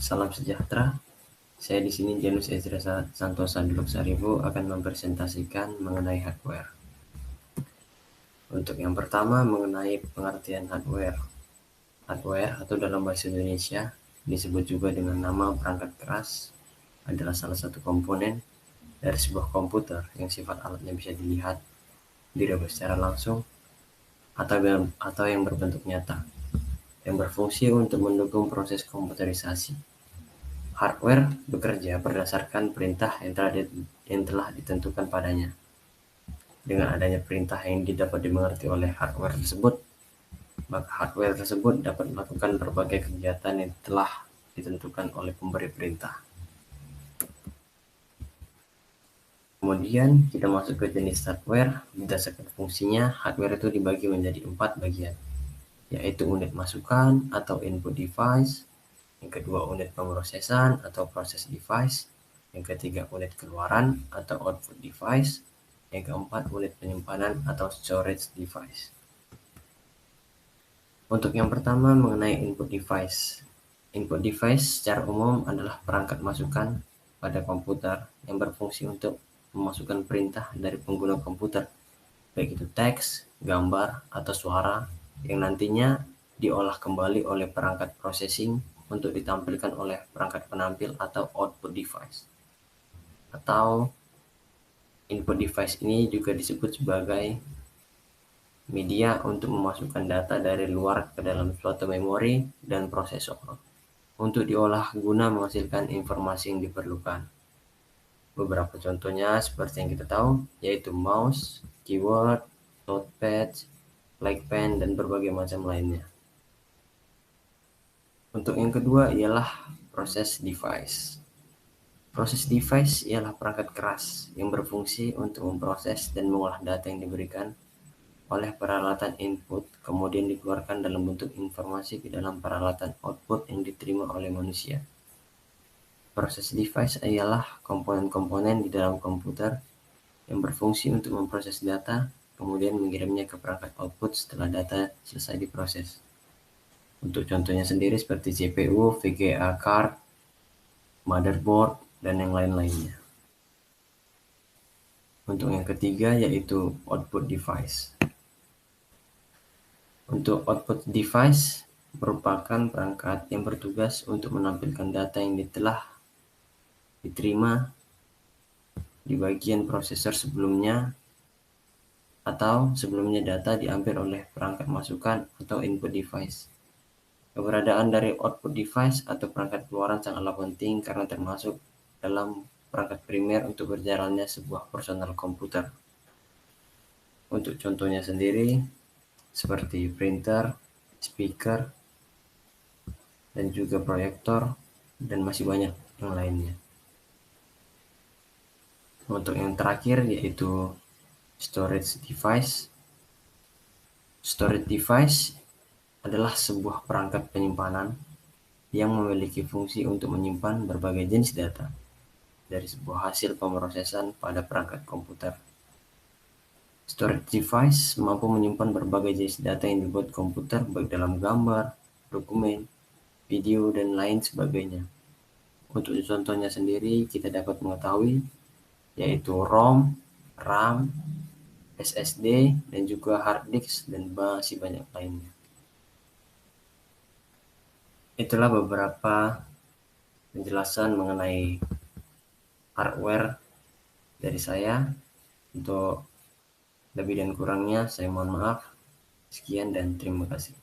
Salam sejahtera. Saya di sini Janus Ezra Santosa Duluksaribu akan mempresentasikan mengenai hardware. Untuk yang pertama mengenai pengertian hardware. Hardware atau dalam bahasa Indonesia disebut juga dengan nama perangkat keras adalah salah satu komponen dari sebuah komputer yang sifat alatnya bisa dilihat, diraba secara langsung, atau yang berbentuk nyata, yang berfungsi untuk mendukung proses komputerisasi. Hardware bekerja berdasarkan perintah yang telah ditentukan padanya. Dengan adanya perintah yang dapat dimengerti oleh hardware tersebut, maka hardware tersebut dapat melakukan berbagai kegiatan yang telah ditentukan oleh pemberi perintah. Kemudian kita masuk ke jenis hardware. Berdasarkan fungsinya, hardware itu dibagi menjadi 4 bagian, yaitu unit masukan atau input device, yang kedua unit pemrosesan atau proses device, yang ketiga unit keluaran atau output device, yang keempat unit penyimpanan atau storage device. Untuk yang pertama mengenai input device. Input device secara umum adalah perangkat masukan pada komputer yang berfungsi untuk memasukkan perintah dari pengguna komputer, baik itu teks, gambar, atau suara, yang nantinya diolah kembali oleh perangkat processing untuk ditampilkan oleh perangkat penampil atau output device. Atau input device ini juga disebut sebagai media untuk memasukkan data dari luar ke dalam suatu memori dan prosesor untuk diolah guna menghasilkan informasi yang diperlukan. Beberapa contohnya seperti yang kita tahu, yaitu mouse, keyboard, notepad, like pen, dan berbagai macam lainnya. Untuk yang kedua ialah proses device. Proses device ialah perangkat keras yang berfungsi untuk memproses dan mengolah data yang diberikan oleh peralatan input, kemudian dikeluarkan dalam bentuk informasi ke dalam peralatan output yang diterima oleh manusia. Proses device ialah komponen-komponen di dalam komputer yang berfungsi untuk memproses data, kemudian mengirimnya ke perangkat output setelah data selesai diproses. Untuk contohnya sendiri seperti CPU, VGA card, motherboard, dan yang lain-lainnya. Untuk yang ketiga yaitu output device. Untuk output device merupakan perangkat yang bertugas untuk menampilkan data yang telah diterima di bagian prosesor sebelumnya, atau sebelumnya data diambil oleh perangkat masukan atau input device. Keberadaan dari output device atau perangkat keluaran sangatlah penting karena termasuk dalam perangkat primer untuk berjalannya sebuah personal komputer. Untuk contohnya sendiri seperti printer, speaker, dan juga proyektor, dan masih banyak yang lainnya. Untuk yang terakhir yaitu storage device. Storage device adalah sebuah perangkat penyimpanan yang memiliki fungsi untuk menyimpan berbagai jenis data dari sebuah hasil pemrosesan pada perangkat komputer. Storage device mampu menyimpan berbagai jenis data yang dibuat komputer, baik dalam gambar, dokumen, video, dan lain sebagainya. Untuk contohnya sendiri kita dapat mengetahui yaitu ROM, RAM, SSD, dan juga hard disk, dan masih banyak lainnya. Itulah beberapa penjelasan mengenai hardware dari saya. Untuk lebih dan kurangnya saya mohon maaf. Sekian dan terima kasih.